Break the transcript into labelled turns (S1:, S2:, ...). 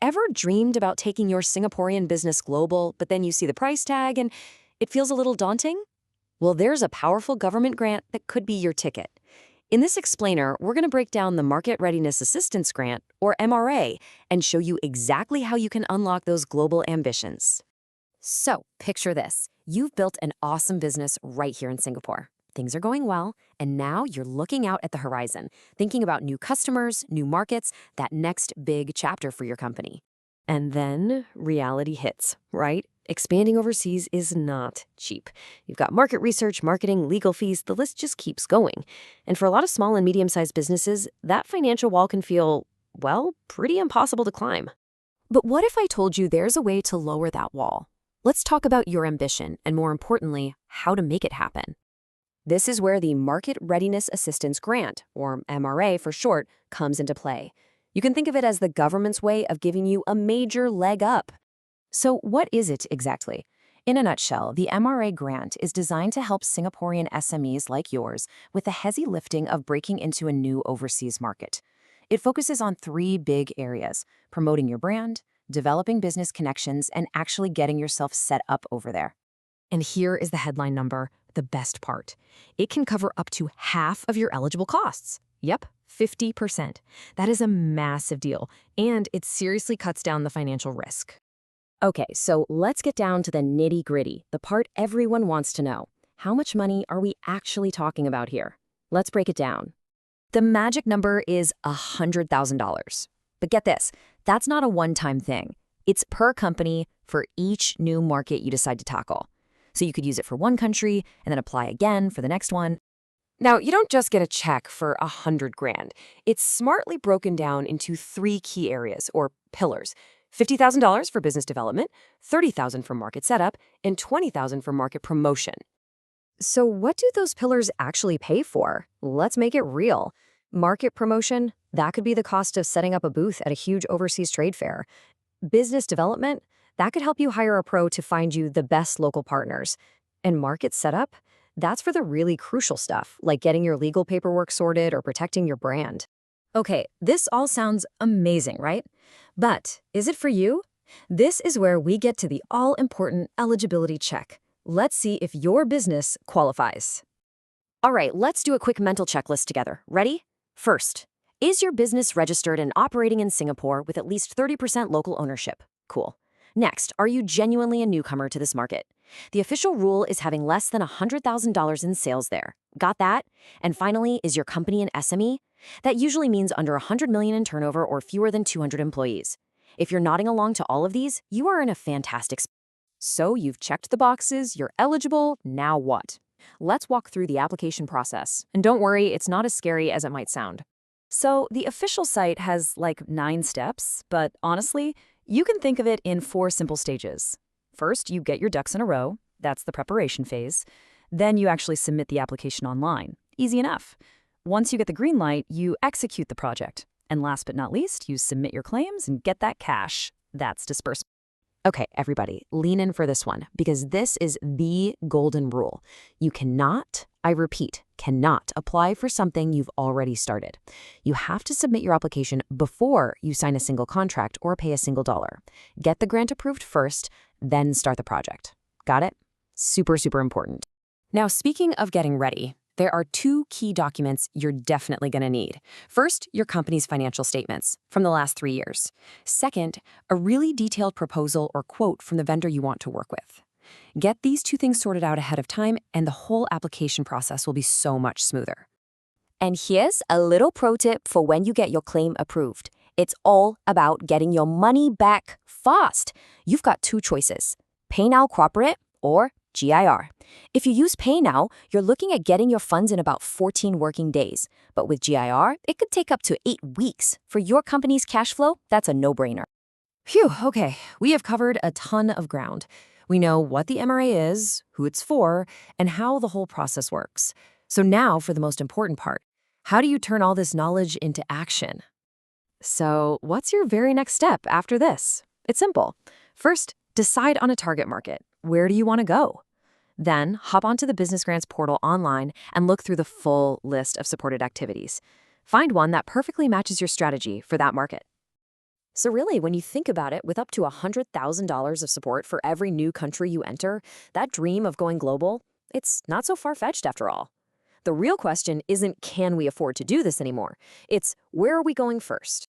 S1: Ever dreamed about taking your Singaporean business global, but then you see the price tag and it feels a little daunting? Well, there's a powerful government grant that could be your ticket. In this explainer, we're going to break down the Market Readiness Assistance Grant, or MRA, and show you exactly how you can unlock those global ambitions. So, picture this. You've built an awesome business right here in Singapore. Things are going well, and now you're looking out at the horizon, thinking about new customers, new markets, that next big chapter for your company. And then reality hits, right? Expanding overseas is not cheap. You've got market research, marketing, legal fees, the list just keeps going. And for a lot of small and medium-sized businesses, that financial wall can feel, well, pretty impossible to climb. But what if I told you there's a way to lower that wall? Let's talk about your ambition, and more importantly, how to make it happen. This is where the Market Readiness Assistance Grant, or MRA for short, comes into play. You can think of it as the government's way of giving you a major leg up. So what is it exactly? In a nutshell, the MRA grant is designed to help Singaporean SMEs like yours with the heavy lifting of breaking into a new overseas market. It focuses on 3 big areas: promoting your brand, developing business connections, and actually getting yourself set up over there. And here is the headline number, the best part. It can cover up to half of your eligible costs. Yep, 50%. That is a massive deal, and it seriously cuts down the financial risk. Okay, so let's get down to the nitty-gritty, the part everyone wants to know. How much money are we actually talking about here? Let's break it down. The magic number is $100,000. But get this, that's not a one-time thing. It's per company for each new market you decide to tackle. So you could use it for one country and then apply again for the next one. Now, you don't just get a check for $100,000. It's smartly broken down into 3 key areas, or pillars. $50,000 for business development, $30,000 for market setup, and $20,000 for market promotion. So what do those pillars actually pay for? Let's make it real. Market promotion, that could be the cost of setting up a booth at a huge overseas trade fair. Business development, that could help you hire a pro to find you the best local partners. And market setup, that's for the really crucial stuff, like getting your legal paperwork sorted or protecting your brand. Okay, this all sounds amazing, right? But is it for you? This is where we get to the all-important eligibility check. Let's see if your business qualifies. All right, let's do a quick mental checklist together. Ready? First, is your business registered and operating in Singapore with at least 30% local ownership? Cool. Next, are you genuinely a newcomer to this market? The official rule is having less than $100,000 in sales there. Got that? And finally, is your company an SME? That usually means under $100 million in turnover or fewer than 200 employees. If you're nodding along to all of these, you are in a fantastic spot. So you've checked the boxes, you're eligible, now what? Let's walk through the application process. And don't worry, it's not as scary as it might sound. So the official site has like 9 steps, but honestly, you can think of it in 4 simple stages. First, you get your ducks in a row. That's the preparation phase. Then you actually submit the application online. Easy enough. Once you get the green light, you execute the project. And last but not least, you submit your claims and get that cash. That's disbursement. Okay, everybody, lean in for this one, because this is the golden rule. You cannot, I repeat, cannot apply for something you've already started. You have to submit your application before you sign a single contract or pay a single dollar. Get the grant approved first, then start the project. Got it? Super, super important. Now, speaking of getting ready, there are 2 key documents you're definitely going to need. First, your company's financial statements from the last 3 years. Second, a really detailed proposal or quote from the vendor you want to work with. Get these 2 things sorted out ahead of time, and the whole application process will be so much smoother. And here's a little pro tip for when you get your claim approved. It's all about getting your money back fast. You've got 2 choices: Pay Now Corporate or GIR. If you use Pay Now, you're looking at getting your funds in about 14 working days. But with GIR, it could take up to 8 weeks. For your company's cash flow, that's a no-brainer. Phew, okay, we have covered a ton of ground. We know what the MRA is, who it's for, and how the whole process works. So now for the most important part. How do you turn all this knowledge into action? So what's your very next step after this? It's simple. First, decide on a target market. Where do you want to go? Then hop onto the Business Grants portal online and look through the full list of supported activities. Find one that perfectly matches your strategy for that market. So really, when you think about it, with up to $100,000 of support for every new country you enter, that dream of going global, it's not so far-fetched after all. The real question isn't, can we afford to do this anymore? It's, where are we going first?